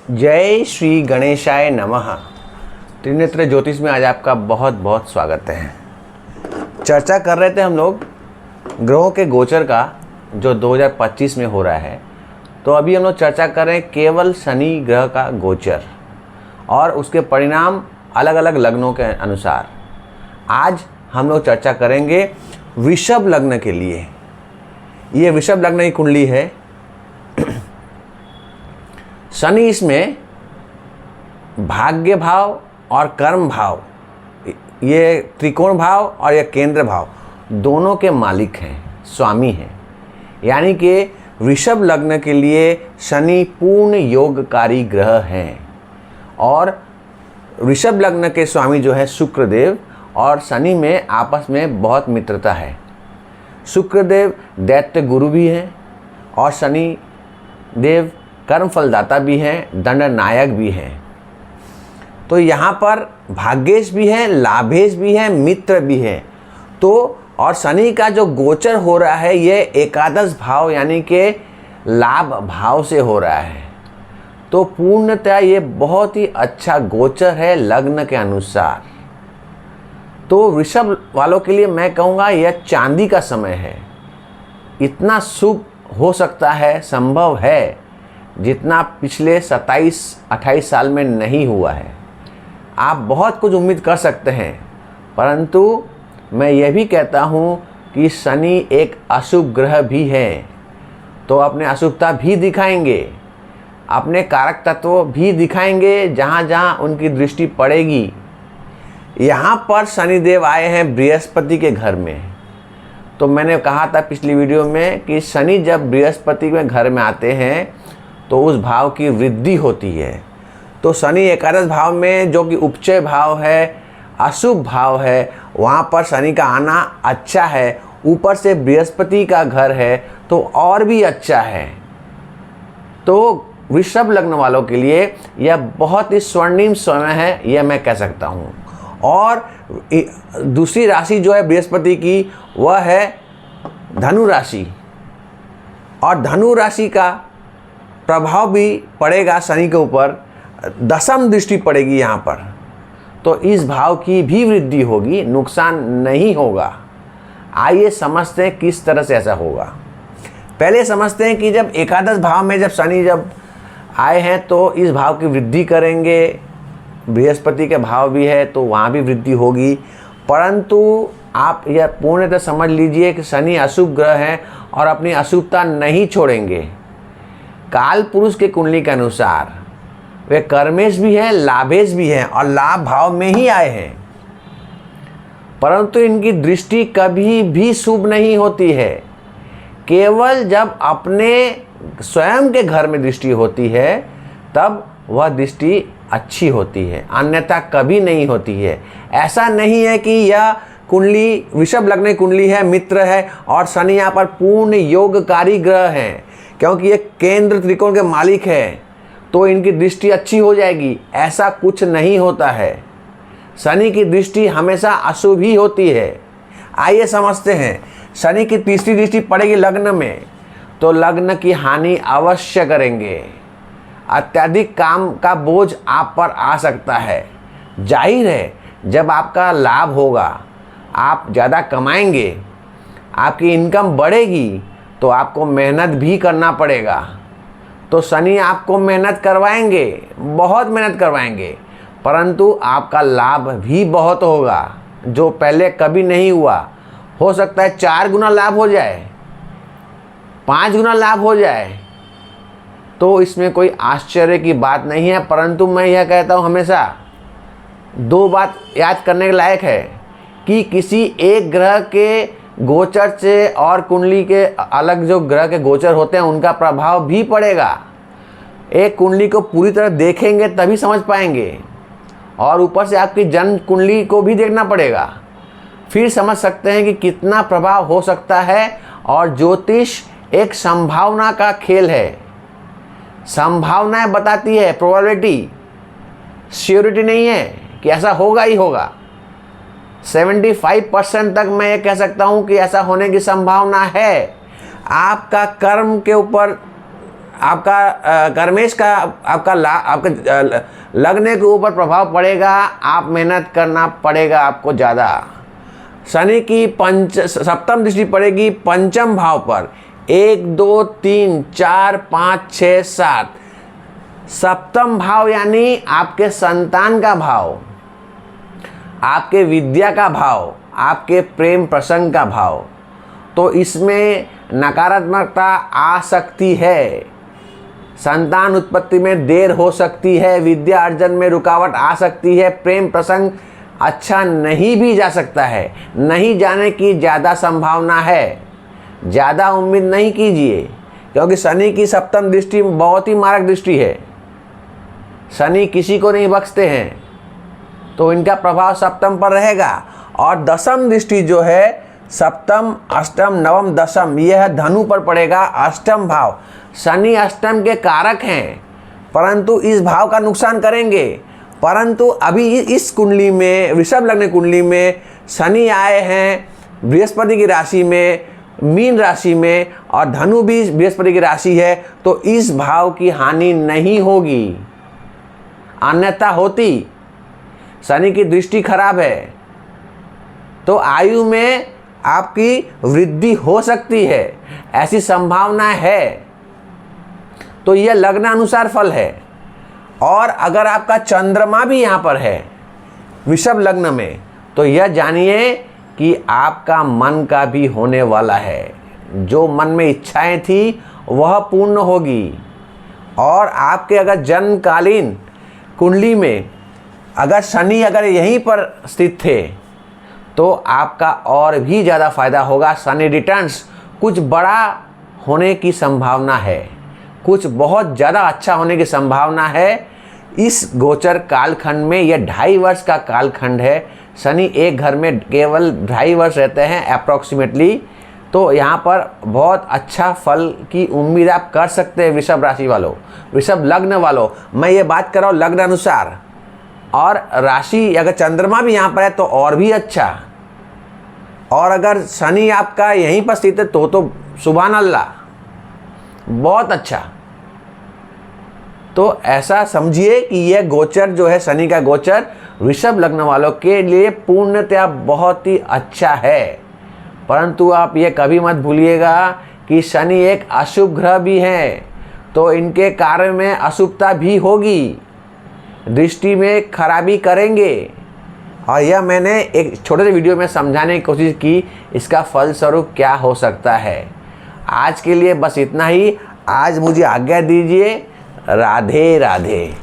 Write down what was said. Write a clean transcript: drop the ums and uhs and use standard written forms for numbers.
जय श्री गणेशाय नमः। त्रिनेत्र ज्योतिष में आज आपका बहुत बहुत स्वागत है। चर्चा कर रहे थे हम लोग ग्रहों के गोचर का जो 2025 में हो रहा है। तो अभी हम लोग चर्चा कर रहे हैं केवल शनि ग्रह का गोचर और उसके परिणाम अलग अलग लग्नों के अनुसार। आज हम लोग चर्चा करेंगे वृषभ लग्न के लिए। ये वृषभ लग्न की कुंडली है। शनि इसमें भाग्य भाव और कर्म भाव, ये त्रिकोण भाव और ये केंद्र भाव दोनों के मालिक हैं, स्वामी हैं। यानी कि वृषभ लग्न के लिए शनि पूर्ण योगकारी ग्रह हैं और वृषभ लग्न के स्वामी जो है शुक्रदेव और शनि में आपस में बहुत मित्रता है। शुक्रदेव दैत्य गुरु भी हैं और शनि देव कर्म फलदाता भी हैं, दंड नायक भी हैं। तो यहाँ पर भाग्येश भी है, लाभेश भी है, मित्र भी है। तो और शनि का जो गोचर हो रहा है ये एकादश भाव यानी कि लाभ भाव से हो रहा है। तो पूर्णतः ये बहुत ही अच्छा गोचर है लग्न के अनुसार। तो वृषभ वालों के लिए मैं कहूँगा यह चांदी का समय है। इतना शुभ हो सकता है, संभव है, जितना पिछले 27-28 साल में नहीं हुआ है। आप बहुत कुछ उम्मीद कर सकते हैं, परंतु मैं यह भी कहता हूँ कि शनि एक अशुभ ग्रह भी है। तो अपने अशुभता भी दिखाएंगे, अपने कारक तत्व भी दिखाएंगे जहाँ जहाँ उनकी दृष्टि पड़ेगी। यहाँ पर शनिदेव आए हैं बृहस्पति के घर में। तो मैंने कहा था पिछली वीडियो में कि शनि जब बृहस्पति के घर में आते हैं तो उस भाव की वृद्धि होती है। तो शनि एकादश भाव में जो कि उपचय भाव है, अशुभ भाव है, वहाँ पर शनि का आना अच्छा है। ऊपर से बृहस्पति का घर है तो और भी अच्छा है। तो वृषभ लग्न वालों के लिए यह बहुत ही स्वर्णिम समय है, यह मैं कह सकता हूँ। और दूसरी राशि जो है बृहस्पति की वह है धनु राशि, और धनु राशि का प्रभाव भी पड़ेगा शनि के ऊपर। दशम दृष्टि पड़ेगी यहाँ पर, तो इस भाव की भी वृद्धि होगी, नुकसान नहीं होगा। आइए समझते हैं किस तरह से ऐसा होगा। पहले समझते हैं कि जब एकादश भाव में जब शनि जब आए हैं तो इस भाव की वृद्धि करेंगे। बृहस्पति के भाव भी है तो वहाँ भी वृद्धि होगी। परंतु आप यह पूर्णतः समझ लीजिए कि शनि अशुभ ग्रह है और अपनी अशुभता नहीं छोड़ेंगे। काल पुरुष के कुंडली के अनुसार वे कर्मेश भी हैं, लाभेश भी हैं और लाभ भाव में ही आए हैं। परंतु इनकी दृष्टि कभी भी शुभ नहीं होती है। केवल जब अपने स्वयं के घर में दृष्टि होती है तब वह दृष्टि अच्छी होती है, अन्यथा कभी नहीं होती है। ऐसा नहीं है कि यह कुंडली वृषभ लग्न कुंडली है, मित्र है और शनि यहाँ पर पूर्ण योगकारी ग्रह हैं, क्योंकि ये केंद्र त्रिकोण के मालिक है तो इनकी दृष्टि अच्छी हो जाएगी। ऐसा कुछ नहीं होता है। शनि की दृष्टि हमेशा अशुभ ही होती है। आइए समझते हैं। शनि की तीसरी दृष्टि पड़ेगी लग्न में तो लग्न की हानि अवश्य करेंगे। अत्यधिक काम का बोझ आप पर आ सकता है। जाहिर है जब आपका लाभ होगा, आप ज़्यादा कमाएंगे, आपकी इनकम बढ़ेगी तो आपको मेहनत भी करना पड़ेगा। तो शनि आपको मेहनत करवाएंगे, बहुत मेहनत करवाएंगे, परंतु आपका लाभ भी बहुत होगा जो पहले कभी नहीं हुआ। हो सकता है 4 गुना लाभ हो जाए, 5 गुना लाभ हो जाए, तो इसमें कोई आश्चर्य की बात नहीं है। परंतु मैं यह कहता हूँ हमेशा 2 बात याद करने के लायक है कि किसी एक ग्रह के गोचर से और कुंडली के अलग जो ग्रह के गोचर होते हैं उनका प्रभाव भी पड़ेगा। एक कुंडली को पूरी तरह देखेंगे तभी समझ पाएंगे और ऊपर से आपकी जन्म कुंडली को भी देखना पड़ेगा, फिर समझ सकते हैं कि कितना प्रभाव हो सकता है। और ज्योतिष एक संभावना का खेल है। संभावनाएं बताती है, प्रोबेबिलिटी, श्योरिटी नहीं है कि ऐसा होगा ही होगा। 75% तक मैं ये कह सकता हूँ कि ऐसा होने की संभावना है। आपका कर्म के ऊपर आपका कर्मेश का आपका लगने के ऊपर प्रभाव पड़ेगा। आप मेहनत करना पड़ेगा आपको ज़्यादा। शनि की सप्तम दृष्टि पड़ेगी पंचम भाव पर, 1 2 3 4 5 6 7। सप्तम भाव यानी आपके संतान का भाव, आपके विद्या का भाव, आपके प्रेम प्रसंग का भाव। तो इसमें नकारात्मकता आ सकती है, संतान उत्पत्ति में देर हो सकती है, विद्या अर्जन में रुकावट आ सकती है, प्रेम प्रसंग अच्छा नहीं भी जा सकता है, नहीं जाने की ज़्यादा संभावना है। ज़्यादा उम्मीद नहीं कीजिए, क्योंकि शनि की सप्तम दृष्टि बहुत ही मारक दृष्टि है। शनि किसी को नहीं बख्शते हैं, तो इनका प्रभाव सप्तम पर रहेगा। और दसम दृष्टि जो है, सप्तम अष्टम नवम दसम, यह धनु पर पड़ेगा, अष्टम भाव। शनि अष्टम के कारक हैं, परंतु इस भाव का नुकसान करेंगे। परंतु अभी इस कुंडली में, वृषभ लग्न कुंडली में शनि आए हैं बृहस्पति की राशि में, मीन राशि में, और धनु भी बृहस्पति की राशि है, तो इस भाव की हानि नहीं होगी। अन्यथा होती। शनि की दृष्टि खराब है तो आयु में आपकी वृद्धि हो सकती है, ऐसी संभावना है। तो यह लग्न अनुसार फल है। और अगर आपका चंद्रमा भी यहाँ पर है वृषभ लग्न में, तो यह जानिए कि आपका मन का भी होने वाला है। जो मन में इच्छाएं थी वह पूर्ण होगी। और आपके अगर जन्मकालीन कुंडली में अगर शनि अगर यहीं पर स्थित थे, तो आपका और भी ज़्यादा फायदा होगा। शनि रिटर्न्स कुछ बड़ा होने की संभावना है, कुछ बहुत ज़्यादा अच्छा होने की संभावना है। इस गोचर कालखंड में यह 2.5 वर्ष का कालखंड है। शनि एक घर में केवल 2.5 वर्ष रहते हैं अप्रॉक्सीमेटली। तो यहाँ पर बहुत अच्छा फल की उम्मीद आप कर सकते हैं वृषभ राशि वालों, वृषभ लग्न वालों। मैं ये बात कर रहा हूँ लग्न अनुसार। और राशि अगर चंद्रमा भी यहाँ पर है तो और भी अच्छा। और अगर शनि आपका यहीं पर स्थित है तो सुभान अल्लाह, बहुत अच्छा। तो ऐसा समझिए कि यह गोचर जो है, शनि का गोचर वृषभ लग्न वालों के लिए पूर्णतया बहुत ही अच्छा है। परंतु आप ये कभी मत भूलिएगा कि शनि एक अशुभ ग्रह भी है, तो इनके कार्य में अशुभता भी होगी, दृष्टि में खराबी करेंगे। और यह मैंने एक छोटे से वीडियो में समझाने की कोशिश की, इसका फलस्वरूप क्या हो सकता है। आज के लिए बस इतना ही। आज मुझे आज्ञा दीजिए। राधे राधे।